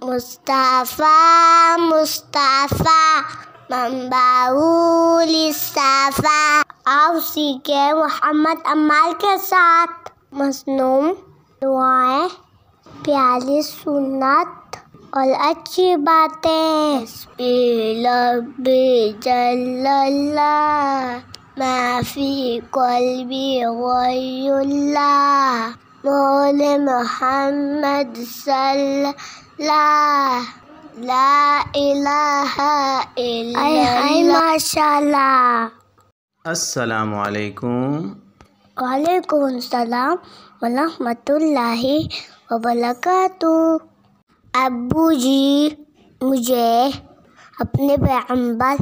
مصطفیٰ مصطفیٰ منبع للصفا۔ آؤ سیکھیں محمد عمال کے ساتھ مصنوع دعائیں، پیاری سنت اور اچھی باتیں۔ حسبی ربی جل اللہ ما فی قلبی غیر اللہ مولى محمد صلی اللہ لا الہ الا اللہ۔ ماشاء اللہ۔ السلام علیکم۔ وعلیکم السلام ورحمۃ اللہ وبرکاتہ۔ ابو جی، مجھے اپنے پیغمبر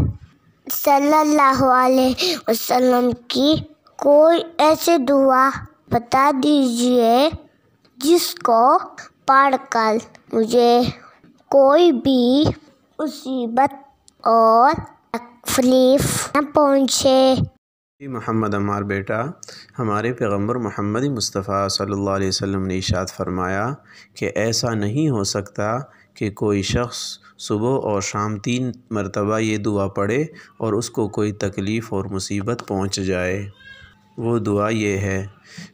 صلی اللہ علیہ وسلم کی کوئی ایسی دعا بتا دیجیے جس کو پڑھ کر مجھے کوئی بھی مصیبت اور تکلیف نہ پہنچے۔ محمد عمار بیٹا، ہمارے پیغمبر محمد مصطفیٰ صلی اللہ علیہ وسلم نے ارشاد فرمایا کہ ایسا نہیں ہو سکتا کہ کوئی شخص صبح اور شام 3 مرتبہ یہ دعا پڑھے اور اس کو کوئی تکلیف اور مصیبت پہنچ جائے۔ وہ دعا یہ ہے: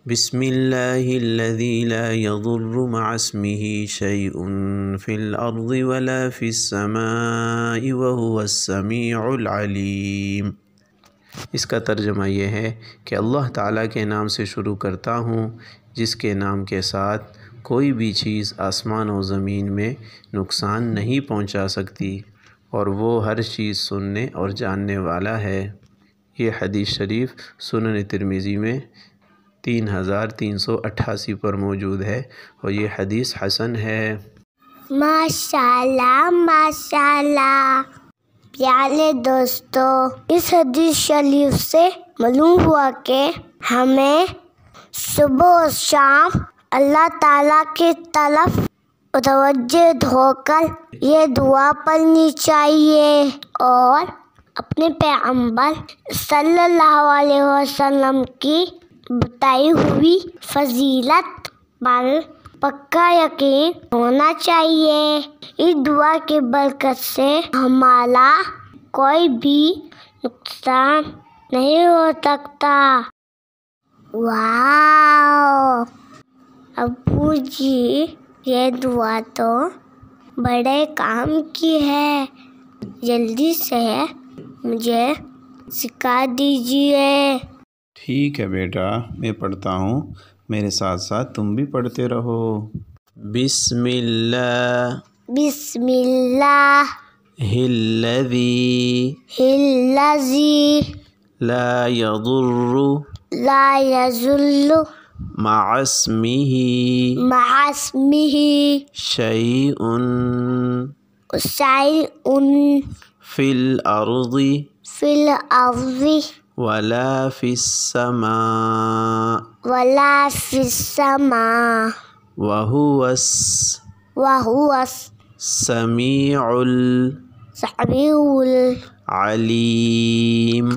بسم اللہ الذی لا یضر مع اسمہ شیء فی الارض ولا فی السماء وہو السمیع العلیم۔ اس کا ترجمہ یہ ہے کہ اللہ تعالیٰ کے نام سے شروع کرتا ہوں جس کے نام کے ساتھ کوئی بھی چیز آسمان و زمین میں نقصان نہیں پہنچا سکتی، اور وہ ہر چیز سننے اور جاننے والا ہے۔ یہ حدیث شریف سنن ترمذی میں 3388 پر موجود ہے اور یہ حدیث حسن ہے۔ ماشاءاللہ ماشاءاللہ۔ پیارے دوستو، اس حدیث شریف سے معلوم ہوا کہ ہمیں صبح و شام اللہ تعالیٰ کی طرف متوجہ ہو کر یہ دعا پڑھنی چاہیے اور اپنے پیغمبر صلی اللہ علیہ وسلم کی بتائی ہوئی فضیلت پر پکا یقین ہونا چاہیے۔ اس دعا کی برکت سے ہمارا کوئی بھی نقصان نہیں ہو سکتا۔ واو ابو جی، یہ دعا تو بڑے کام کی ہے، جلدی سے مجھے سکھا دیجیے۔ ٹھیک ہے بیٹا، میں پڑھتا ہوں، میرے ساتھ ساتھ تم بھی پڑھتے رہو۔ بسم اللہ بسم اللہ الذی لا یضر لا یضر مع اسمہ شیء فی الارض ولا فی السماء وہو السمیع العلیم۔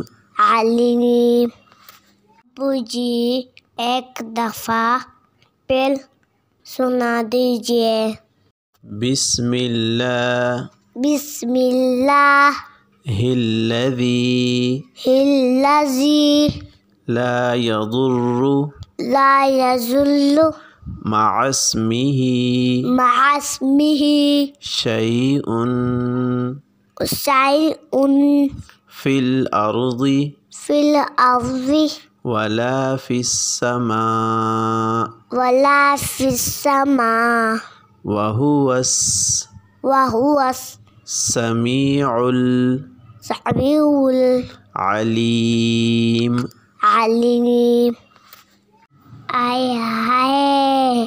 ابو جی، ایک دفعہ پھر سنا دیجیے۔ بسم اللہ الذی لا یضر مع اسمہ شیء فی الارض ولا فی السماء وہو السمیع العلیم۔ آئے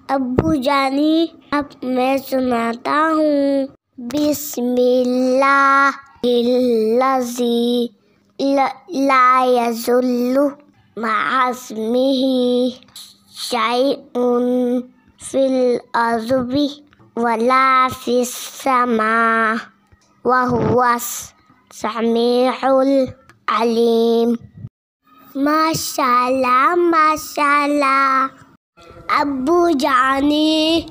ابو جانی، اب میں سناتا ہوں۔ بسم اللہ الذی لا یضر مع اسمہ شیء فی الارض ولا فی السماء وہو السمیع العلیم۔ ماشاءاللہ ماشاءاللہ۔ ابو جانی،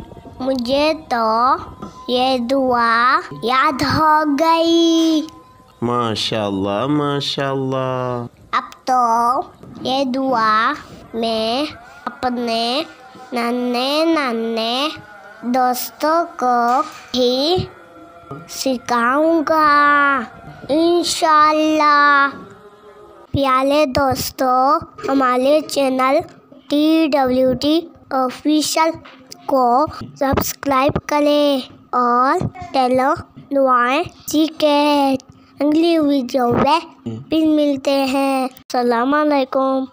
مجھے تو یہ دعا یاد ہو گئی۔ ماشاء اللہ ماشاء اللہ۔ اب تو یہ دعا میں اپنے ننھے دوستوں کو ہی سکھاؤں گا انشاءاللہ۔ پیارے دوستو، ہمارے چینل TWT آفیشل کو سبسکرائب کریں اور دعائیں سیکھیں۔ اگلی ویڈیو میں پھر ملتے ہیں۔ السلام علیکم۔